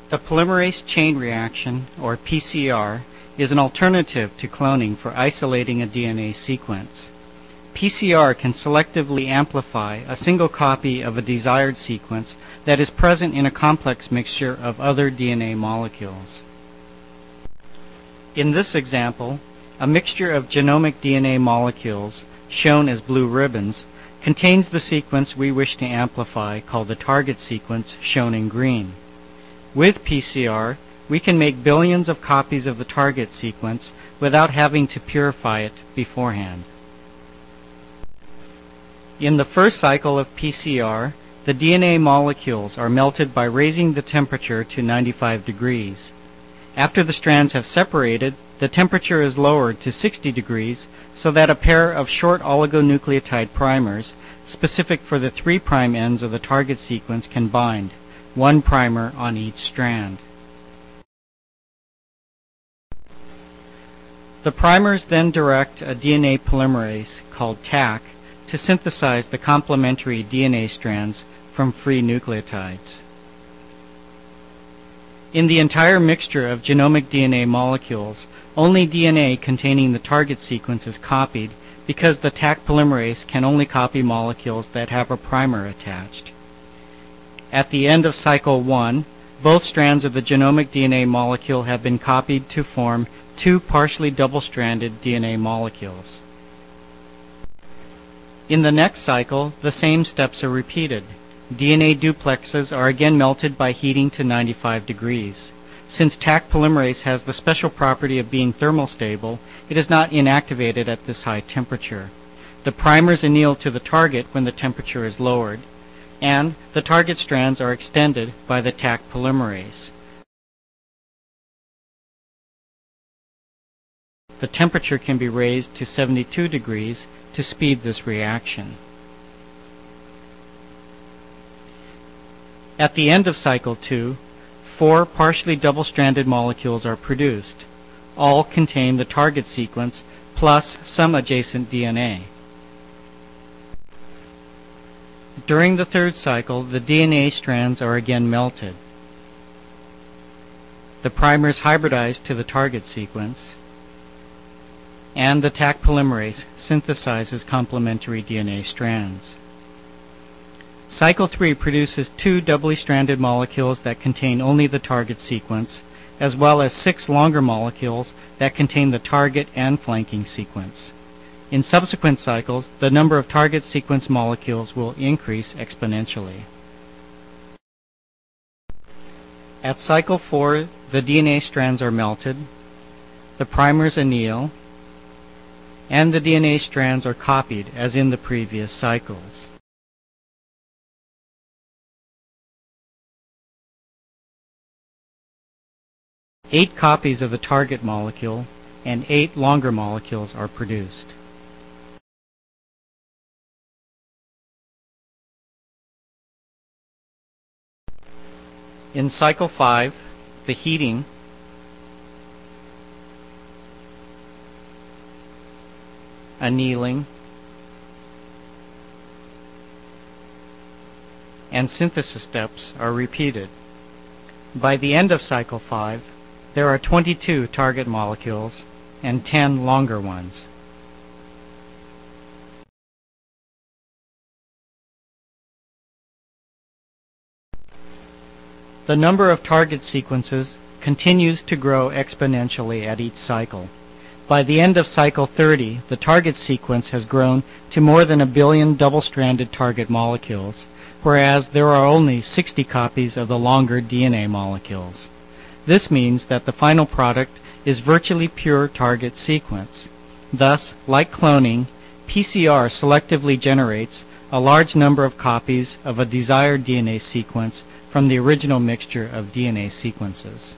The polymerase chain reaction, or PCR, is an alternative to cloning for isolating a DNA sequence. PCR can selectively amplify a single copy of a desired sequence that is present in a complex mixture of other DNA molecules. In this example, a mixture of genomic DNA molecules, shown as blue ribbons, contains the sequence we wish to amplify, called the target sequence, shown in green. With PCR, we can make billions of copies of the target sequence without having to purify it beforehand. In the first cycle of PCR, the DNA molecules are melted by raising the temperature to 95 degrees. After the strands have separated, the temperature is lowered to 60 degrees so that a pair of short oligonucleotide primers, specific for the 3' ends of the target sequence, can bind, one primer on each strand. The primers then direct a DNA polymerase, called Taq, to synthesize the complementary DNA strands from free nucleotides. In the entire mixture of genomic DNA molecules, only DNA containing the target sequence is copied because the Taq polymerase can only copy molecules that have a primer attached. At the end of cycle 1, both strands of the genomic DNA molecule have been copied to form two partially double-stranded DNA molecules. In the next cycle, the same steps are repeated. DNA duplexes are again melted by heating to 95 degrees. Since Taq polymerase has the special property of being thermostable, it is not inactivated at this high temperature. The primers anneal to the target when the temperature is lowered, and the target strands are extended by the Taq polymerase. The temperature can be raised to 72 degrees to speed this reaction. At the end of cycle 2, 4 partially double-stranded molecules are produced. All contain the target sequence plus some adjacent DNA. During the third cycle, the DNA strands are again melted. The primers hybridize to the target sequence, and the Taq polymerase synthesizes complementary DNA strands. Cycle 3 produces 2 doubly stranded molecules that contain only the target sequence, as well as 6 longer molecules that contain the target and flanking sequence. In subsequent cycles, the number of target sequence molecules will increase exponentially. At cycle 4, the DNA strands are melted, the primers anneal, and the DNA strands are copied as in the previous cycles. Eight copies of the target molecule and 8 longer molecules are produced. In cycle 5, the heating annealing and synthesis steps are repeated. By the end of cycle 5, there are 22 target molecules and 10 longer ones. The number of target sequences continues to grow exponentially at each cycle. By the end of cycle 30, the target sequence has grown to more than 1 billion double-stranded target molecules, whereas there are only 60 copies of the longer DNA molecules. This means that the final product is virtually pure target sequence. Thus, like cloning, PCR selectively generates a large number of copies of a desired DNA sequence from the original mixture of DNA sequences.